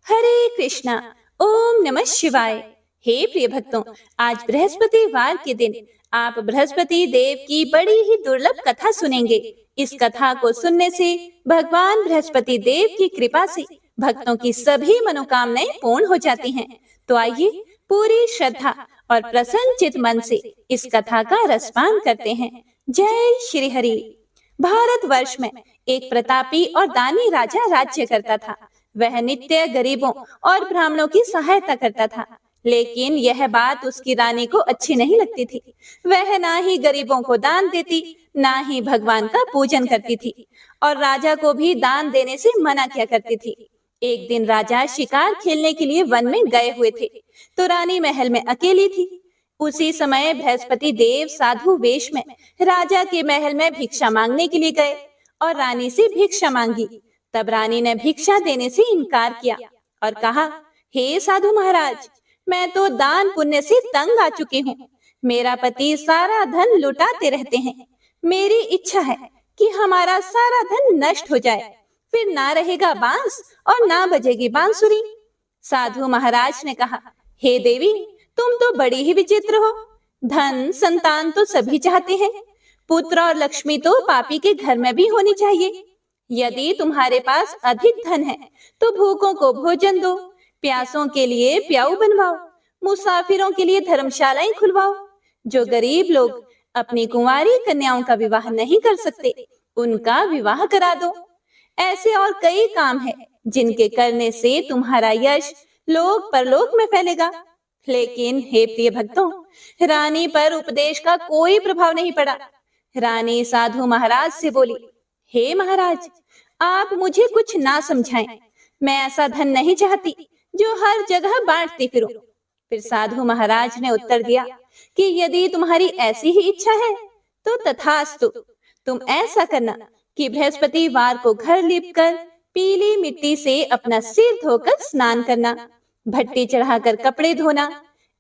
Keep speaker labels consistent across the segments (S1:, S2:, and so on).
S1: हरे कृष्णा। ओम नमः शिवाय। हे प्रिय भक्तों, आज बृहस्पतिवार के दिन आप बृहस्पति देव की बड़ी ही दुर्लभ कथा सुनेंगे। इस कथा को सुनने से भगवान बृहस्पति देव की कृपा से भक्तों की सभी मनोकामनाएं पूर्ण हो जाती हैं। तो आइए पूरी श्रद्धा और प्रसन्न चित मन से इस कथा का रसपान करते हैं। जय श्री हरि। भारतवर्ष में एक प्रतापी और दानी राजा राज्य करता था। वह नित्य गरीबों और ब्राह्मणों की सहायता करता था, लेकिन यह बात उसकी रानी को अच्छी नहीं लगती थी। वह ना ही गरीबों को दान देती, ना ही भगवान का पूजन करती थी, और राजा को भी दान देने से मना किया करती थी। एक दिन राजा शिकार खेलने के लिए वन में गए हुए थे, तो रानी महल में अकेली थी। उसी समय बृहस्पति देव साधु वेश में राजा के महल में भिक्षा मांगने के लिए गए और रानी से भिक्षा मांगी। तब रानी ने भिक्षा देने से इनकार किया और कहा, हे साधु महाराज, मैं तो दान पुण्य से तंग आ चुकी हूँ। मेरा पति सारा धन लुटाते रहते हैं। मेरी इच्छा है कि हमारा सारा धन नष्ट हो जाए, फिर ना रहेगा बांस और ना बजेगी बांसुरी। साधु महाराज ने कहा, हे देवी, तुम तो बड़ी ही विचित्र हो। धन संतान तो सभी चाहते हैं, पुत्र और लक्ष्मी तो पापी के घर में भी होनी चाहिए। यदि तुम्हारे पास अधिक धन है तो भूखों को भोजन दो, प्यासों के लिए प्याऊ बनवाओ, मुसाफिरों के लिए धर्मशालाएं खुलवाओ। जो गरीब लोग अपनी कुंवारी कन्याओं का विवाह नहीं कर सकते, उनका विवाह करा दो। ऐसे और कई काम है जिनके करने से तुम्हारा यश लोक परलोक में फैलेगा। लेकिन हे प्रिय भक्तों, रानी पर उपदेश का कोई प्रभाव नहीं पड़ा। रानी साधु महाराज से बोली, हे महाराज, आप मुझे कुछ ना समझाएं। मैं ऐसा धन नहीं चाहती जो हर जगह बांटती फिरूं। फिर साधु महाराज ने उत्तर दिया कि यदि तुम्हारी ऐसी ही इच्छा है तो तथास्तु। तुम ऐसा करना कि बृहस्पतिवार को घर लीपकर पीली मिट्टी से अपना सिर धोकर स्नान करना, भट्टी चढ़ाकर कपड़े धोना।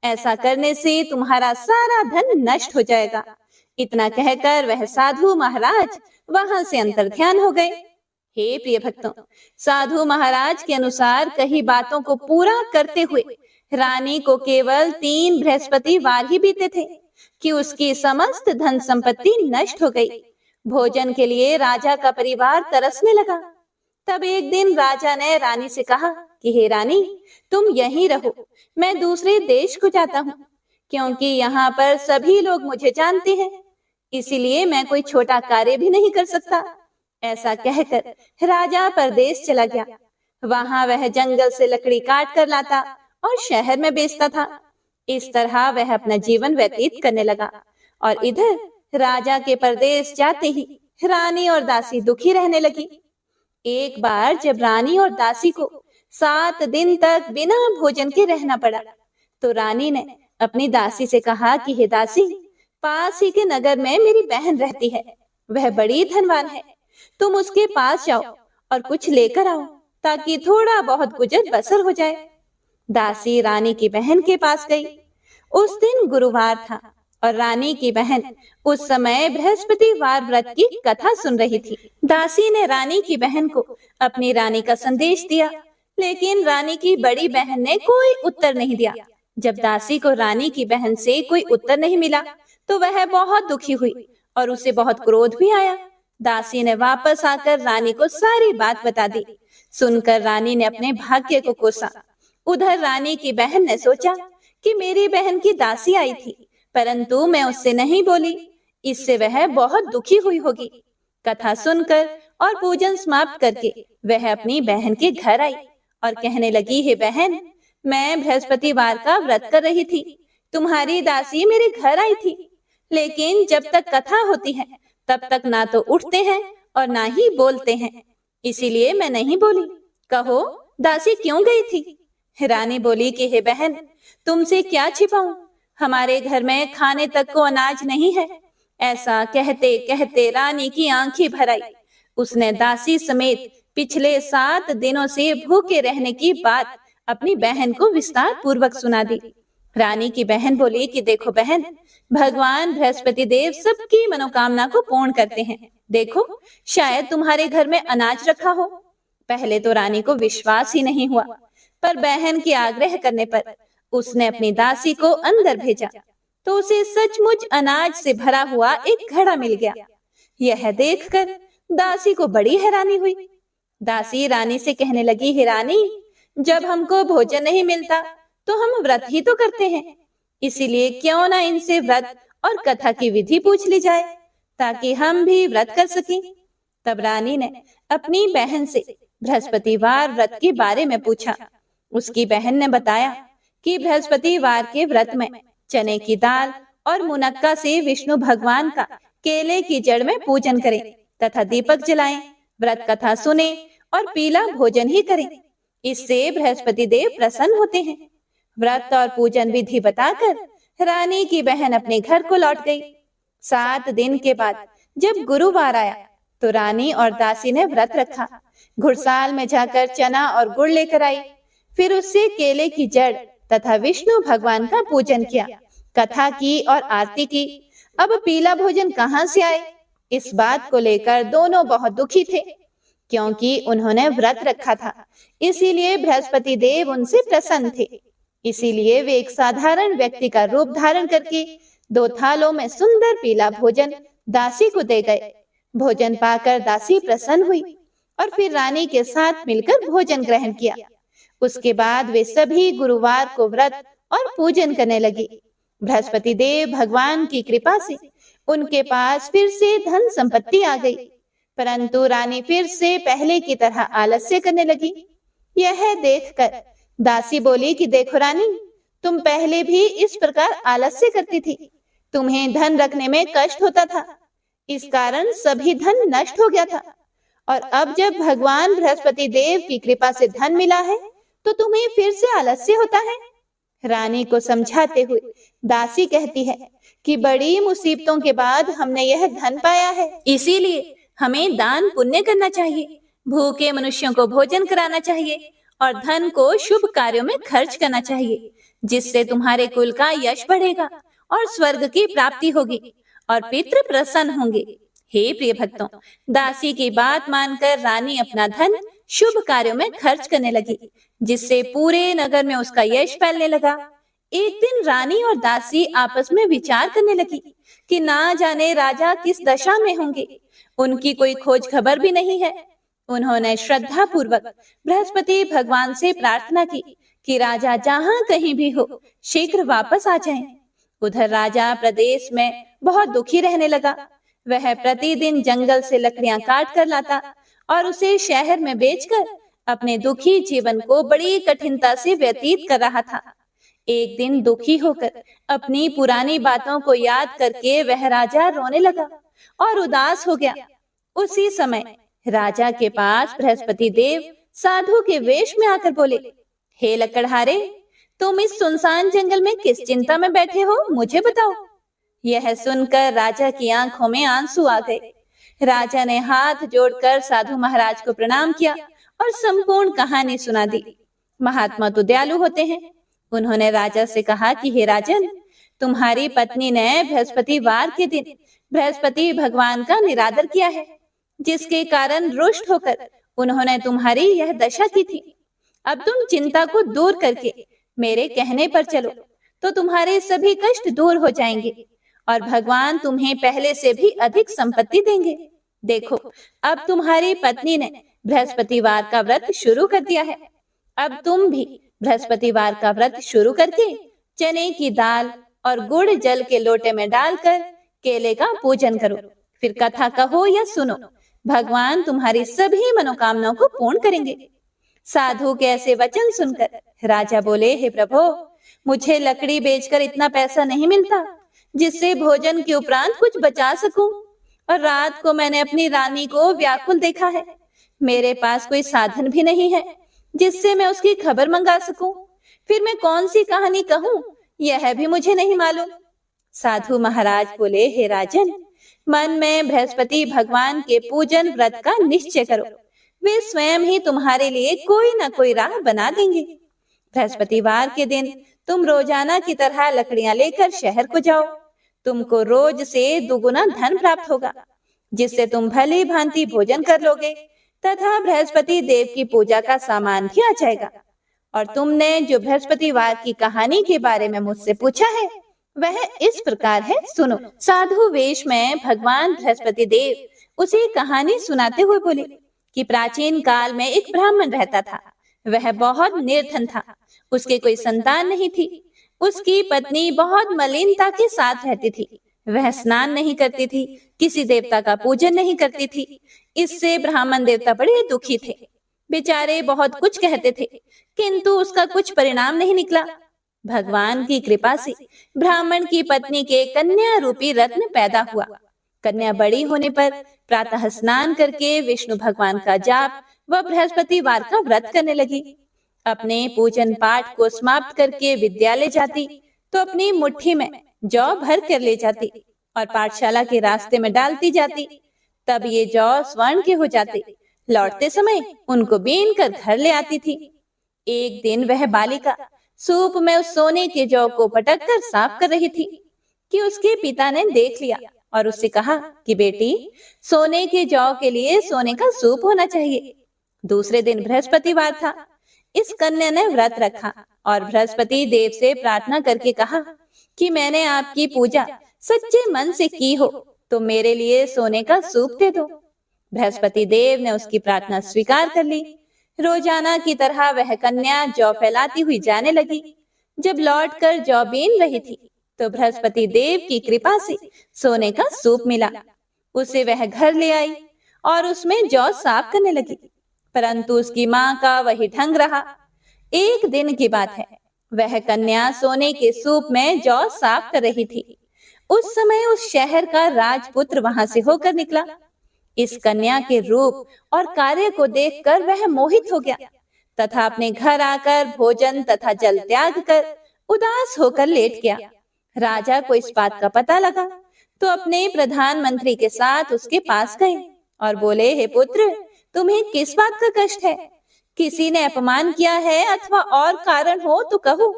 S1: ऐसा करने से तुम्हारा सारा धन नष्ट हो जाएगा। इतना कहकर वह साधु महाराज वहां से अंतर्ध्यान हो गए। हे प्रिय भक्तों, साधु महाराज के अनुसार कही बातों को पूरा करते हुए रानी को केवल 3 बृहस्पतिवार ही बीते थे कि उसकी समस्त धन संपत्ति नष्ट हो गई। भोजन के लिए राजा का परिवार तरसने लगा। तब एक दिन राजा ने रानी से कहा कि हे रानी, तुम यहीं रहो, मैं दूसरे देश को जाता हूँ, क्योंकि यहाँ पर सभी लोग मुझे जानते हैं, इसीलिए मैं कोई छोटा कार्य भी नहीं कर सकता। ऐसा कहकर राजा परदेश चला गया। वहां वह जंगल से लकड़ी काट कर लाता और शहर में बेचता था। इस तरह वह अपना जीवन व्यतीत करने लगा। और इधर राजा के परदेश जाते ही रानी और दासी दुखी रहने लगी। एक बार जब रानी और दासी को 7 दिन तक बिना भोजन के रहना पड़ा, तो रानी ने अपनी दासी से कहा कि हे दासी, पास ही के नगर में मेरी बहन रहती है, वह बड़ी धनवान है। तुम उसके पास जाओ और कुछ लेकर आओ, ताकि थोड़ा बहुत गुजर बसर हो जाए। दासी रानी की बहन के पास गई। उस दिन गुरुवार था और रानी की बहन उस समय बृहस्पतिवार व्रत की कथा सुन रही थी। दासी ने रानी की बहन को अपनी रानी का संदेश दिया, लेकिन रानी की बड़ी बहन ने कोई उत्तर नहीं दिया। जब दासी को रानी की बहन से कोई उत्तर नहीं मिला, तो वह बहुत दुखी हुई और उसे बहुत क्रोध भी आया। दासी ने वापस आकर रानी को सारी बात बता दी। सुनकर रानी ने अपने भाग्य को कोसा। उधर रानी की बहन ने सोचा कि मेरी बहन की दासी आई थी, परंतु मैं उससे नहीं बोली, इससे वह बहुत दुखी हुई होगी। कथा सुनकर और पूजन समाप्त करके वह अपनी बहन के घर आई और कहने लगी, हे बहन, मैं बृहस्पतिवार का व्रत कर रही थी, तुम्हारी दासी मेरे घर आई थी, लेकिन जब तक कथा होती है तब तक ना तो उठते हैं और ना ही बोलते हैं, इसीलिए मैं नहीं बोली। कहो, दासी क्यों गई थी? रानी बोली कि हे बहन, तुमसे क्या छिपाऊं, हमारे घर में खाने तक को अनाज नहीं है। ऐसा कहते कहते रानी की आंखें भर आई। उसने दासी समेत पिछले 7 दिनों से भूखे रहने की बात अपनी बहन को विस्तार पूर्वक सुना दी। रानी की बहन बोली कि देखो बहन, भगवान बृहस्पति देव सबकी मनोकामना को पूर्ण करते हैं। देखो, शायद तुम्हारे घर में अनाज रखा हो। पहले तो रानी को विश्वास ही नहीं हुआ। पर बहन के आग्रह करने पर उसने अपनी दासी को अंदर भेजा तो उसे सचमुच अनाज से भरा हुआ एक घड़ा मिल गया। यह देखकर दासी को बड़ी हैरानी हुई। दासी रानी से कहने लगी, हे रानी, जब हमको भोजन नहीं मिलता तो हम व्रत ही तो करते हैं, इसीलिए क्यों ना इनसे व्रत और कथा की विधि पूछ ली जाए ताकि हम भी व्रत कर सकें। तब रानी ने अपनी बहन से बृहस्पतिवार व्रत के बारे में पूछा। उसकी बहन ने बताया कि बृहस्पतिवार के व्रत में चने की दाल और मुनक्का से विष्णु भगवान का केले की जड़ में पूजन करें तथा दीपक जलाएं, व्रत कथा सुने और पीला भोजन ही करें। इससे बृहस्पति देव प्रसन्न होते हैं। व्रत और पूजन विधि बताकर रानी की बहन अपने घर को लौट गई। 7 दिन के बाद जब गुरुवार आया तो रानी और दासी ने व्रत रखा। घुड़साल में जाकर चना और गुड़ लेकर आई, फिर उससे केले की जड़ तथा विष्णु भगवान का पूजन किया, कथा की और आरती की। अब पीला भोजन कहाँ से आए, इस बात को लेकर दोनों बहुत दुखी थे, क्योंकि उन्होंने व्रत रखा था, इसीलिए बृहस्पति देव उनसे प्रसन्न थे। इसीलिए वे एक साधारण व्यक्ति का रूप धारण करके 2 थालों में सुंदर पीला भोजन दासी को दे गए। भोजन पाकर दासी प्रसन्न हुई और फिर रानी के साथ मिलकर भोजन ग्रहण किया। उसके बाद वे सभी गुरुवार को व्रत और पूजन करने लगे। बृहस्पति देव भगवान की कृपा से उनके पास फिर से धन संपत्ति आ गई, परंतु रानी फिर से पहले की तरह आलस्य करने लगी। यह देखकर दासी बोली कि देखो रानी, तुम पहले भी इस प्रकार आलस्य करती थी, तुम्हें धन रखने में कष्ट होता था, इस कारण सभी धन नष्ट हो गया था, और अब जब भगवान बृहस्पति देव की कृपा से धन मिला है तो तुम्हें फिर से आलस्य होता है। रानी को समझाते हुए दासी कहती है कि बड़ी मुसीबतों के बाद हमने यह धन पाया है, इसीलिए हमें दान पुण्य करना चाहिए, भूखे मनुष्यों को भोजन कराना चाहिए और धन को शुभ कार्यों में खर्च करना चाहिए, जिससे तुम्हारे कुल का यश बढ़ेगा और स्वर्ग की प्राप्ति होगी और पितृ प्रसन्न होंगे। हे प्रिय भक्तों, दासी की बात मानकर रानी अपना धन शुभ कार्यों में खर्च करने लगी, जिससे पूरे नगर में उसका यश फैलने लगा। एक दिन रानी और दासी आपस में विचार करने लगी कि ना जाने राजा किस दशा में होंगे, उनकी कोई खोज खबर भी नहीं है। उन्होंने श्रद्धा पूर्वक बृहस्पति भगवान से प्रार्थना की कि राजा जहाँ कहीं भी हो शीघ्र वापस आ जाएं। उधर राजा प्रदेश में बहुत दुखी रहने लगा। वह प्रतिदिन जंगल से लकड़ियां काट कर लाता और उसे शहर में बेचकर अपने दुखी जीवन को बड़ी कठिनता से व्यतीत कर रहा था। एक दिन दुखी होकर अपनी पुरानी बातों को याद करके वह राजा रोने लगा और उदास हो गया। उसी समय राजा के पास बृहस्पति देव साधु के वेश में आकर बोले, हे लकड़हारे, तुम इस सुनसान जंगल में किस चिंता में बैठे हो, मुझे बताओ। यह सुनकर राजा की आंखों में आंसू आ गए। राजा ने हाथ जोड़कर साधु महाराज को प्रणाम किया और संपूर्ण कहानी सुना दी। महात्मा तो दयालु होते हैं। उन्होंने राजा से कहा कि हे राजन, तुम्हारी पत्नी ने बृहस्पतिवार के दिन बृहस्पति भगवान का निरादर किया है, जिसके कारण रुष्ट होकर उन्होंने तुम्हारी यह दशा की थी। अब तुम चिंता को दूर करके मेरे कहने पर चलो तो तुम्हारे सभी कष्ट दूर हो जाएंगे और भगवान तुम्हें पहले से भी अधिक संपत्ति देंगे। देखो, अब तुम्हारी पत्नी ने बृहस्पतिवार का व्रत शुरू कर दिया है। अब तुम भी बृहस्पतिवार का व्रत शुरू करके चने की दाल और गुड़ जल के लोटे में डालकर केले का पूजन करो, फिर कथा कहो या सुनो, भगवान तुम्हारी सभी मनोकामनाओं को पूर्ण करेंगे। साधु के ऐसे वचन सुनकर राजा बोले, हे प्रभु, मुझे लकड़ी बेचकर इतना पैसा नहीं मिलता जिससे भोजन के उपरांत कुछ बचा सकूं, और रात को मैंने अपनी रानी को व्याकुल देखा है। मेरे पास कोई साधन भी नहीं है जिससे मैं उसकी खबर मंगा सकूं। फिर मैं कौन सी कहानी कहूं, यह भी मुझे नहीं मालूम। साधु महाराज बोले, हे राजन, मन में बृहस्पति भगवान के पूजन व्रत का निश्चय करो, वे स्वयं ही तुम्हारे लिए कोई ना कोई राह बना देंगे। बृहस्पतिवार के दिन तुम रोजाना की तरह लकड़ियां लेकर शहर को जाओ। तुमको रोज से दुगुना धन प्राप्त होगा, जिससे तुम भली भांति भोजन कर लोगे तथा बृहस्पति देव की पूजा का सामान भी आ जाएगा। और तुमने जो बृहस्पतिवार की कहानी के बारे में मुझसे पूछा है वह इस प्रकार है, सुनो। साधु वेश में भगवान बृहस्पति देव उसे कहानी सुनाते हुए बोले कि प्राचीन काल में एक ब्राह्मण रहता था। वह बहुत निर्धन था, उसके कोई संतान नहीं थी। उसकी पत्नी बहुत मलिनता के साथ रहती थी। वह स्नान नहीं करती थी, किसी देवता का पूजन नहीं करती थी। इससे ब्राह्मण देवता बड़े दुखी थे। बेचारे बहुत कुछ कहते थे, किंतु उसका कुछ परिणाम नहीं निकला। भगवान की कृपा से ब्राह्मण की पत्नी के कन्या रूपी रत्न पैदा हुआ। कन्या बड़ी होने पर प्रातः स्नान करके विष्णु भगवान का जाप व बृहस्पतिवार का व्रत करने लगी। अपने पूजन पाठ को समाप्त करके विद्यालय जाती तो अपनी मुट्ठी में जौ भर कर ले जाती और पाठशाला के रास्ते में डालती जाती। तब ये जौ स्वर्ण के हो जाते। लौटते समय उनको बीन कर घर ले आती थी। एक दिन वह बालिका सूप में उस सोने के जौ को पटक कर साफ कर रही थी कि उसके पिता ने देख लिया और उससे कहा कि बेटी, सोने के जौ के लिए सोने का सूप होना चाहिए। दूसरे दिन बृहस्पतिवार था। इस कन्या ने व्रत रखा और बृहस्पति देव से प्रार्थना करके कहा कि मैंने आपकी पूजा सच्चे मन से की हो तो मेरे लिए सोने का सूप दे दो। बृहस्पति देव ने उसकी प्रार्थना स्वीकार कर ली। रोजाना की तरह वह कन्या जौ फैलाती हुई जाने लगी। जब लौटकर जौ बीन रही थी तो बृहस्पति देव की कृपा से सोने का सूप मिला। उसे वह घर ले आई और उसमें जौ साफ करने लगी, परंतु उसकी माँ का वही ढंग रहा। एक दिन की बात है, वह कन्या सोने के सूप में जौ साफ कर रही थी। उस समय उस शहर का राजपुत्र वहां से होकर निकला। इस कन्या के रूप और कार्य को देखकर वह मोहित हो गया तथा अपने घर आकर भोजन तथा जल त्याग कर उदास होकर लेट गया। राजा को इस बात का पता लगा तो अपने प्रधानमंत्री के साथ उसके पास गए और बोले, हे पुत्र, तुम्हें किस बात का कष्ट है? किसी ने अपमान किया है अथवा और कारण हो तो कहो,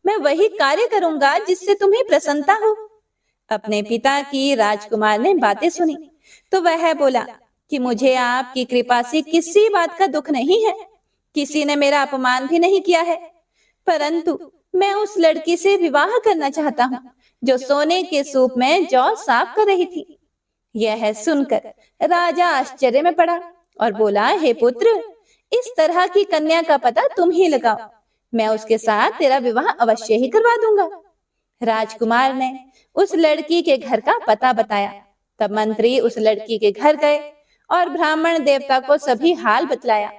S1: मैं वही कार्य करूंगा जिससे तुम्हें प्रसन्नता हो। अपने पिता की राजकुमार ने बातें सुनी तो वह बोला कि मुझे आपकी कृपा से किसी बात का दुख नहीं है। किसी ने मेरा अपमान भी नहीं किया है, परंतु मैं उस लड़की से विवाह करना चाहता हूँ जो सोने के सूप में जौ साफ कर रही थी। यह सुनकर राजा आश्चर्य में पड़ा और बोला, हे पुत्र, इस तरह की कन्या का पता तुम ही लगाओ, मैं उसके साथ तेरा विवाह अवश्य ही करवा दूंगा। राजकुमार ने उस लड़की के घर का पता बताया। तब मंत्री उस लड़की के घर गए और ब्राह्मण देवता को सभी हाल बतलाया।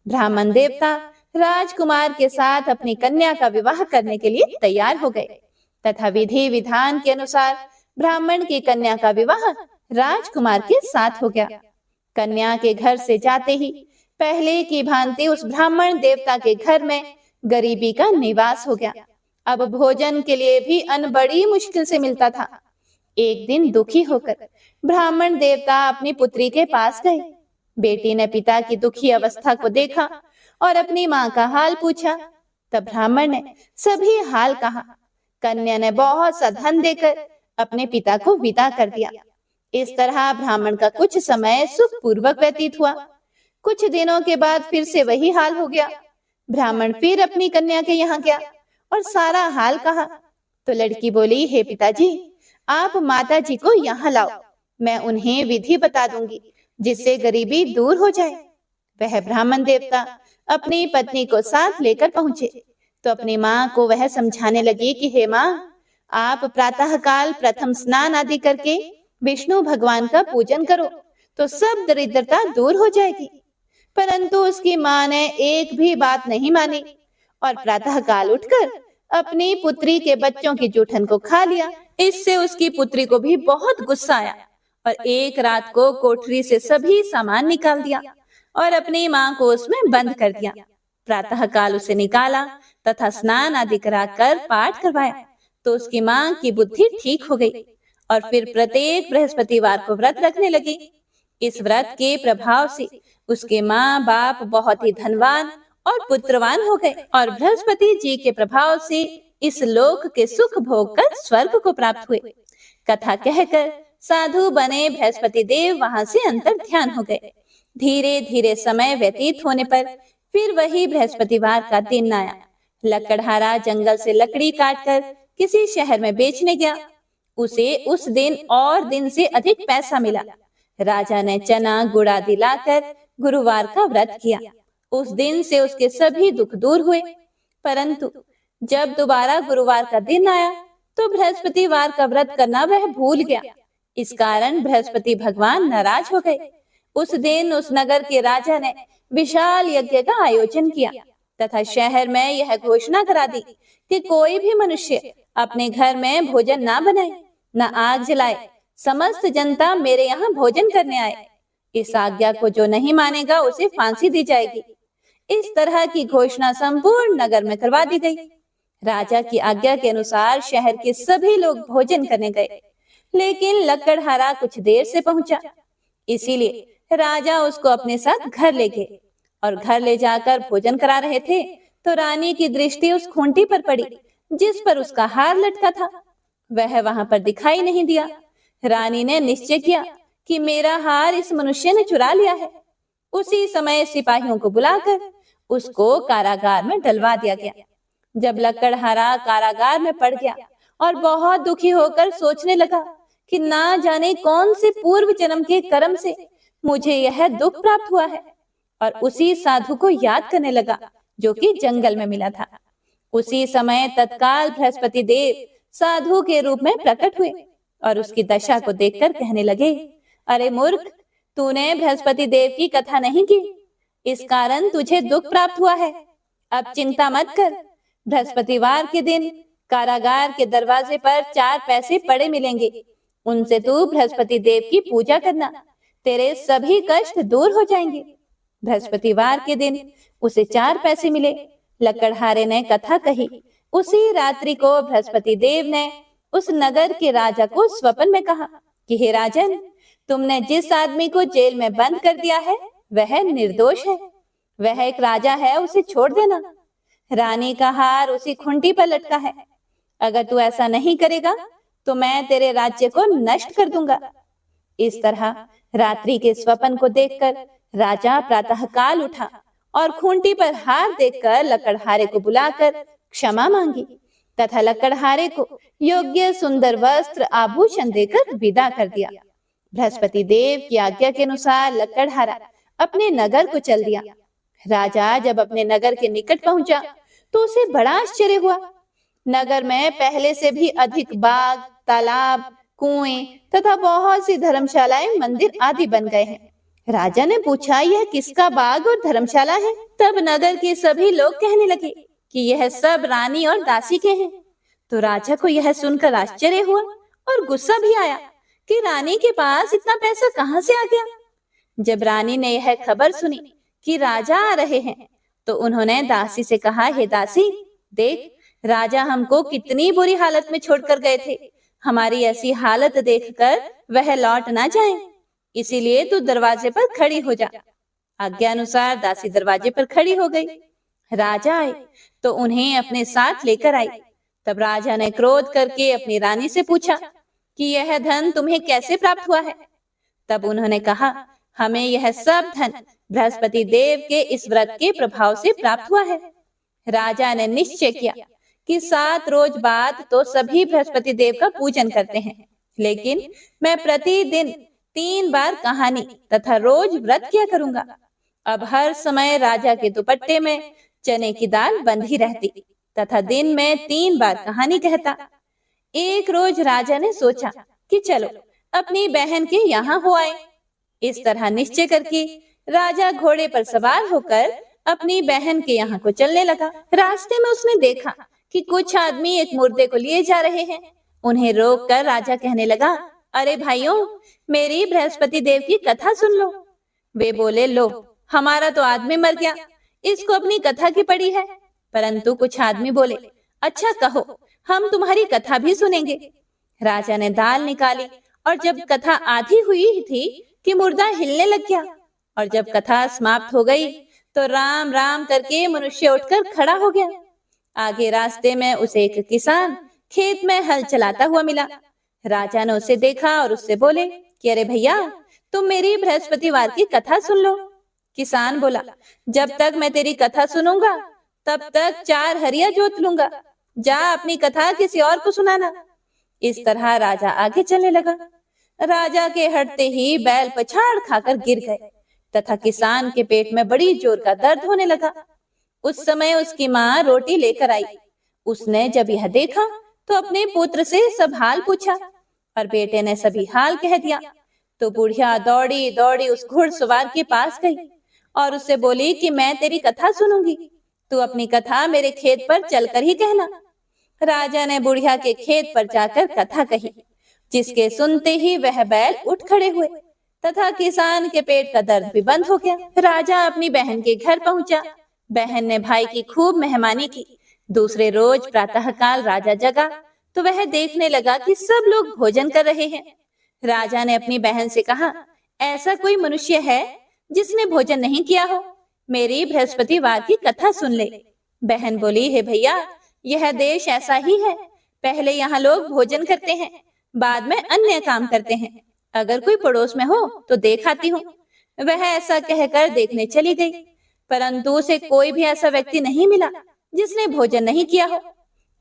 S1: ब्राह्मण देवता राजकुमार के साथ अपनी कन्या का विवाह करने के लिए तैयार हो गए तथा विधि विधान के अनुसार ब्राह्मण की कन्या का विवाह राजकुमार के साथ हो गया। कन्या के घर से जाते ही पहले की भांति उस ब्राह्मण देवता के घर में गरीबी का निवास हो गया। अब भोजन के लिए भी अन्न बड़ी मुश्किल से मिलता था। एक दिन दुखी होकर ब्राह्मण देवता अपनी पुत्री के पास गए। बेटी ने पिता की दुखी अवस्था को देखा और अपनी माँ का हाल पूछा। तब ब्राह्मण ने सभी हाल कहा। कन्या ने बहुत सा धन देकर अपने पिता को विदा कर दिया। इस तरह ब्राह्मण का कुछ समय सुख पूर्वक व्यतीत हुआ। कुछ दिनों के बाद फिर से वही हाल हो गया। ब्राह्मण फिर अपनी कन्या के यहाँ गया और सारा हाल कहा तो लड़की बोली, हे पिताजी, आप माता जी को यहाँ लाओ, मैं उन्हें विधि बता दूंगी जिससे गरीबी दूर हो जाए। वह ब्राह्मण देवता अपनी पत्नी को साथ लेकर पहुंचे तो अपनी माँ को वह समझाने लगी कि हे माँ, आप प्रातः काल प्रथम स्नान आदि करके विष्णु भगवान का पूजन करो तो सब दरिद्रता दूर हो जाएगी। परंतु उसकी माँ ने एक भी बात नहीं मानी और प्रातः काल उठकर अपनी पुत्री के बच्चों की जूठन को खा लिया। इससे उसकी पुत्री को भी बहुत गुस्सा आया और एक रात को कोठरी से सभी सामान निकाल दिया और अपनी माँ को उसमें बंद कर दिया। प्रातः काल उसे निकाला तथा स्नान आदि कराकर पाठ करवाया तो उसकी माँ की बुद्धि ठीक हो गई और फिर प्रत्येक बृहस्पतिवार को व्रत रखने लगी। इस व्रत के प्रभाव से उसके माँ बाप बहुत ही धनवान और पुत्रवान हो गए और बृहस्पति जी के प्रभाव से इस लोक के सुख भोग कर स्वर्ग को प्राप्त हुए। कथा कहकर साधु बने बृहस्पति देव वहां से अंतर ध्यान हो गए। धीरे धीरे समय व्यतीत होने पर फिर वही बृहस्पतिवार का दिन आया। लकड़हारा जंगल से लकड़ी काटकर किसी शहर में बेचने गया। उसे उस दिन और दिन से अधिक पैसा मिला। राजा ने चना गुड़ आदि लाकर गुरुवार का व्रत किया। उस दिन से उसके सभी दुख दूर हुए। परंतु जब दोबारा गुरुवार का दिन आया तो बृहस्पतिवार का व्रत करना वह भूल गया। इस कारण बृहस्पति भगवान नाराज हो गए। उस दिन उस नगर के राजा ने विशाल यज्ञ का आयोजन किया तथा शहर में यह घोषणा करा दी कि कोई भी मनुष्य अपने घर में भोजन ना बनाए, न आग जलाए। समस्त जनता मेरे यहाँ भोजन करने आए। इस आज्ञा को जो नहीं मानेगा उसे फांसी दी जाएगी। इस तरह की घोषणा संपूर्ण नगर में करवा दी गई। राजा की आज्ञा के अनुसार शहर के सभी लोग भोजन करने गए, लेकिन लकड़हारा कुछ देर से पहुंचा। इसीलिए राजा उसको अपने साथ घर ले गए और घर ले जाकर भोजन करा रहे थे तो रानी की दृष्टि उस खूंटी पर पड़ी जिस पर उसका हार लटका था। वह वहां पर दिखाई नहीं दिया। रानी ने निश्चय किया कि मेरा हार इस मनुष्य ने चुरा लिया है। उसी समय सिपाहियों को बुलाकर उसको कारागार में डलवा दिया गया। जब लकड़हारा कारागार में पड़ गया और बहुत दुखी होकर सोचने लगा कि ना जाने कौन से पूर्व जन्म के कर्म से मुझे यह दुख प्राप्त हुआ है, और उसी साधु को याद करने लगा जो कि जंगल में मिला था। उसी समय तत्काल बृहस्पति देव साधु के रूप में प्रकट हुए और उसकी दशा को देखकर कहने लगे, अरे मूर्ख, तूने बृहस्पति देव की कथा नहीं की, इस कारण तुझे दुख प्राप्त हुआ है। अब चिंता मत कर। बृहस्पतिवार के दिन कारागार के दरवाजे पर 4 पैसे पड़े मिलेंगे। उनसे तू बृहस्पति देव की पूजा करना, तेरे सभी कष्ट दूर हो जाएंगे। बृहस्पतिवार के दिन उसे 4 पैसे मिले। लकड़हारे ने कथा कही। उसी रात्रि को बृहस्पति देव ने उस नगर के राजा को स्वप्न में कहा कि हे राजन, तुमने जिस आदमी को जेल में बंद कर दिया है वह निर्दोष है। वह एक राजा है, उसे छोड़ देना। रानी का हार उसी खूंटी पर लटका है। अगर तू ऐसा नहीं करेगा तो मैं तेरे राज्य को नष्ट कर दूंगा। इस तरह रात्रि के स्वप्न को देखकर राजा प्रातःकाल उठा और खूंटी पर हार देखकर लकड़हारे को बुलाकर क्षमा मांगी तथा लकड़हारे को योग्य सुंदर वस्त्र आभूषण देकर विदा कर दिया। बृहस्पति देव की आज्ञा के अनुसार लकड़हारा अपने नगर को चल दिया। राजा जब अपने नगर के निकट पहुंचा तो उसे बड़ा आश्चर्य हुआ। नगर में पहले से भी अधिक बाग, तालाब, कुएं तथा बहुत सी धर्मशालाएं, मंदिर आदि बन गए हैं। राजा ने पूछा, यह किसका बाग और धर्मशाला है? तब नगर के सभी लोग कहने लगे कि यह सब रानी और दासी के हैं। तो राजा को यह सुनकर आश्चर्य हुआ और गुस्सा भी आया कि रानी के पास इतना पैसा कहां से आ गया। जब रानी ने यह खबर सुनी कि राजा आ रहे हैं तो उन्होंने दासी से कहा, हे दासी, देख, राजा हमको कितनी बुरी हालत में छोड़कर गए थे। हमारी ऐसी हालत देखकर वह लौट ना जाए, इसीलिए तू दरवाजे पर खड़ी हो जा। आज्ञा अनुसार दासी दरवाजे पर खड़ी हो गई। राजा आए तो उन्हें अपने साथ लेकर आई। तब राजा ने क्रोध करके अपनी रानी से पूछा कि यह धन तुम्हें कैसे प्राप्त हुआ है? तब उन्होंने कहा, हमें यह सब धन बृहस्पति देव के इस व्रत के प्रभाव से प्राप्त हुआ है। राजा ने निश्चय किया कि 7 रोज बाद तो सभी बृहस्पति देव का पूजन करते हैं, लेकिन मैं प्रतिदिन 3 बार कहानी तथा रोज व्रत किया करूंगा। अब हर समय राजा के दुपट्टे में चने की दाल बंधी रहती तथा दिन में 3 बार कहानी कहता। एक रोज राजा ने सोचा कि चलो अपनी बहन के यहाँ हो आए। इस तरह निश्चय करके राजा घोड़े पर सवार होकर अपनी बहन के यहाँ को चलने लगा। रास्ते में उसने देखा कि कुछ आदमी एक मुर्दे को लिए जा रहे हैं। उन्हें रोककर राजा कहने लगा, अरे भाइयों, मेरी बृहस्पति देव की कथा सुन लो। वे बोले, लो, हमारा तो आदमी मर गया, इसको अपनी कथा की पड़ी है। परंतु कुछ आदमी बोले, अच्छा कहो, हम तुम्हारी कथा भी सुनेंगे। राजा ने दाल निकाली और जब कथा आधी हुई थी कि मुर्दा हिलने लग गया, और जब कथा समाप्त हो गई तो राम राम करके मनुष्य उठकर खड़ा हो गया। आगे रास्ते में उसे एक किसान खेत में हल चलाता हुआ मिला। राजा ने उसे देखा और उससे बोले कि अरे भैया, तुम मेरी बृहस्पतिवार की कथा सुन लो। किसान बोला, जब तक मैं तेरी कथा सुनूंगा तब तक 4 हरिया जोत लूंगा। जा अपनी कथा किसी और को सुनाना। इस तरह राजा आगे चलने लगा। राजा के हटते ही बैल पछाड़ खाकर गिर गए तथा किसान के पेट में बड़ी जोर का दर्द होने लगा। उस समय उसकी माँ रोटी लेकर आई। उसने जब यह देखा तो अपने पुत्र से सब हाल पूछा और बेटे ने सभी हाल कह दिया। तो बुढ़िया दौड़ी दौड़ी उस घुड़सवार के पास गई और उससे बोली कि मैं तेरी कथा सुनूंगी, तू अपनी कथा मेरे खेत पर चलकर ही कहना। राजा ने बुढ़िया के खेत पर जाकर कथा कही, जिसके सुनते ही वह बैल उठ खड़े हुए तथा किसान के पेट का दर्द भी बंद हो गया। राजा अपनी बहन के घर पहुंचा। बहन ने भाई की खूब मेहमानी की। दूसरे रोज प्रातःकाल राजा जगा तो वह देखने लगा कि सब लोग भोजन कर रहे हैं। राजा ने अपनी बहन से कहा, ऐसा कोई मनुष्य है जिसने भोजन नहीं किया हो? मेरी बृहस्पतिवार की कथा सुन ले। बहन बोली, हे भैया, यह देश ऐसा ही है। पहले यहाँ लोग भोजन करते हैं, बाद में अन्य काम करते हैं। अगर कोई पड़ोस में हो तो देख आती हूँ। वह ऐसा कहकर देखने चली गई, परंतु उसे कोई भी ऐसा व्यक्ति नहीं मिला जिसने भोजन नहीं किया हो।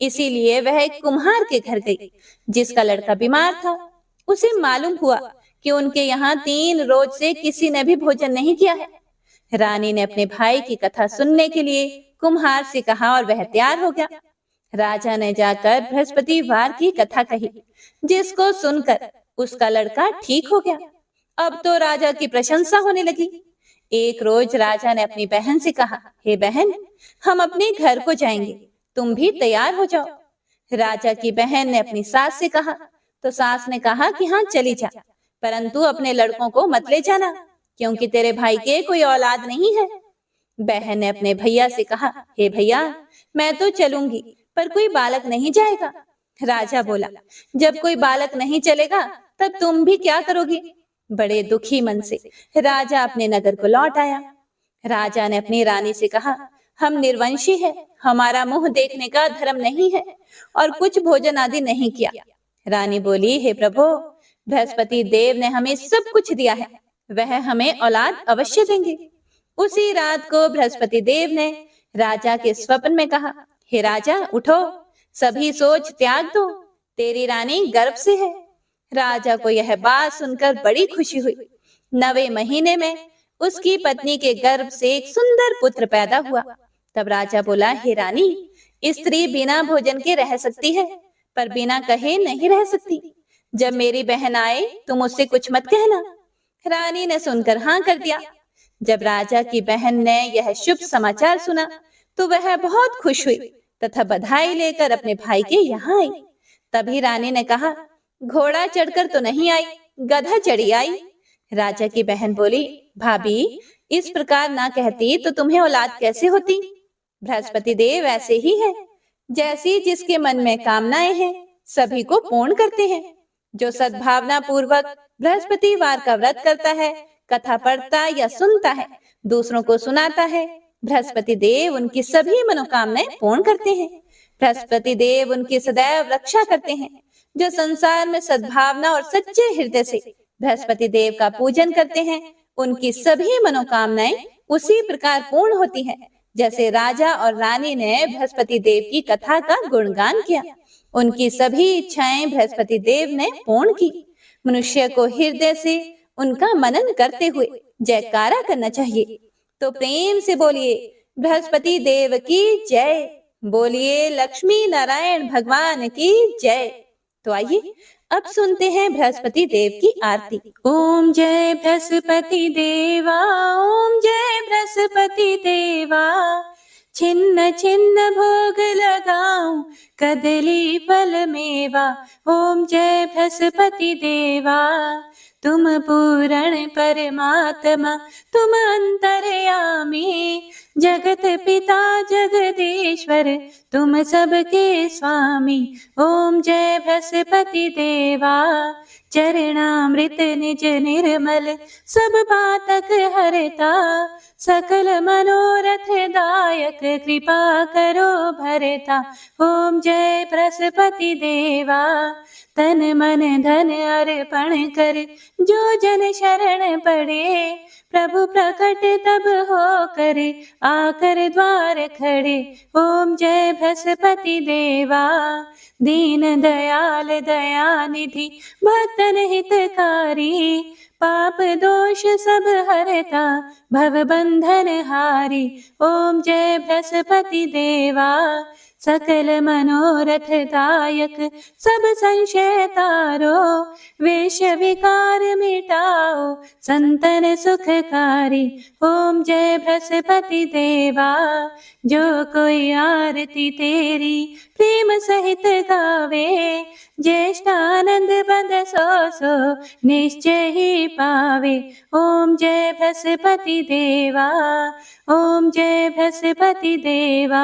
S1: इसीलिए वह एक कुम्हार के घर गई, जिसका लड़का बीमार था। उसे मालूम हुआ कि उनके यहाँ 3 रोज से किसी ने भी भोजन नहीं किया है। रानी ने अपने भाई की कथा सुनने के लिए कुम्हार से कहा और वह तैयार हो गया। राजा ने जाकर बृहस्पतिवार की कथा कही, जिसको सुनकर उसका लड़का ठीक हो गया। अब तो राजा की प्रशंसा होने लगी। एक रोज राजा ने अपनी बहन से कहा, हे बहन, हम अपने घर को जाएंगे, तुम भी तैयार हो जाओ। राजा की बहन ने अपनी सास से कहा तो सास ने कहा कि हाँ चली जा, परंतु अपने लड़कों को मत ले जाना, क्योंकि तेरे भाई के कोई औलाद नहीं है। बहन ने अपने भैया से कहा, हे भैया, मैं तो चलूंगी, पर कोई बालक नहीं जाएगा। राजा बोला, जब कोई बालक नहीं चलेगा तब तुम भी क्या करोगी? बड़े दुखी मन से राजा अपने नगर को लौट आया। राजा ने अपनी रानी से कहा, हम निर्वंशी हैं, हमारा मुंह देखने का धर्म नहीं है और कुछ भोजन आदि नहीं किया। रानी बोली, हे प्रभु, बृहस्पति देव ने हमें सब कुछ दिया है, वह हमें औलाद अवश्य देंगे। उसी रात को बृहस्पति देव ने राजा के स्वप्न में कहा, हे राजा, उठो, सभी सोच त्याग दो, तेरी रानी गर्भ से है। राजा को यह बात सुनकर बड़ी खुशी हुई। 9वें महीने में उसकी पत्नी के गर्भ से एक सुंदर पुत्र पैदा हुआ। तब राजा बोला, हे रानी, स्त्री बिना भोजन के रह सकती है, पर बिना कहे नहीं रह सकती। जब मेरी बहन आए तुम उससे कुछ मत कहना। रानी ने सुनकर हाँ कर दिया। जब राजा की बहन ने यह शुभ समाचार सुना तो वह बहुत खुश हुई तथा बधाई लेकर अपने भाई के यहाँ आई। तभी रानी ने कहा, घोड़ा चढ़कर तो नहीं आई, गधा चढ़ी आई। राजा की बहन बोली, भाभी, इस प्रकार ना कहती तो तुम्हें औलाद कैसे होती? बृहस्पति देव ऐसे ही है, जैसी जिसके मन में कामनाएं हैं सभी को पूर्ण करते हैं। जो सद्भावना पूर्वक बृहस्पतिवार का व्रत करता है, कथा पढ़ता या सुनता है, दूसरों को सुनाता है, बृहस्पति देव उनकी सभी मनोकामनाएं पूर्ण करते हैं। बृहस्पति देव उनकी सदैव रक्षा करते हैं। जो संसार में सद्भावना और सच्चे हृदय से बृहस्पति देव का पूजन करते हैं, उनकी सभी मनोकामनाएं उसी प्रकार पूर्ण होती हैं, जैसे राजा और रानी ने बृहस्पति देव की कथा का गुणगान किया। उनकी सभी इच्छाएं बृहस्पति देव ने पूर्ण की। मनुष्य को हृदय से उनका मनन करते हुए जयकारा करना चाहिए। तो प्रेम से बोलिए, बृहस्पति देव की जय। बोलिए, लक्ष्मी नारायण भगवान की जय। तो आइए अब सुनते हैं बृहस्पति देव की आरती। ओम जय बृहस्पति देवा, ओम जय बृहस्पति देवा, छिन्न छिन्न भोग लगाऊं कदली फल मेवा। ओम जय बृहस्पति देवा, तुम पूर्ण परमात्मा, तुम अंतर्यामी, जगत पिता जगदीश्वर, तुम सबके स्वामी। ओम जय बृहस्पति देवा, चरणामृत निज निर्मल, सब पातक हरता, सकल मनोरथ दायक, कृपा करो भला। हरता। ओम जय बृहस्पति देवा। तन मन धन अर्पण कर जो जन शरण पड़े, प्रभु प्रकट तब हो करे आकर द्वार खड़े। ओम जय बृहस्पति देवा। दीन दयाल दयानिधि भक्तन हितकारी, पाप दोष सब हरता भव बंधन हारी। ओम जय बृहस्पति देवा। सकल मनोरथ दायक सब संशय तारो, वेश विकार मिटाओ संतन सुखकारी। ओम जय बृहस्पति देवा। जो कोई आरती तेरी प्रेम सहित गावे, ज्येष्ठानंद बंद सो निश्चय ही पावे। ओम जय बृहस्पति देवा। ओम जय बृहस्पति देवा।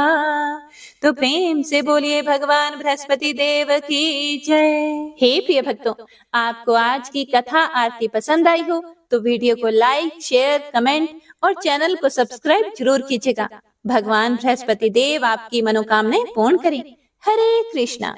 S1: तो प्रेम से बोलिए भगवान बृहस्पति देव की जय। हे प्रिय भक्तों, आपको आज की कथा आरती पसंद आई हो तो वीडियो को लाइक, शेयर, कमेंट और चैनल को सब्सक्राइब जरूर कीजिएगा। भगवान बृहस्पति देव आपकी मनोकामनाएं पूर्ण करें। हरे कृष्णा।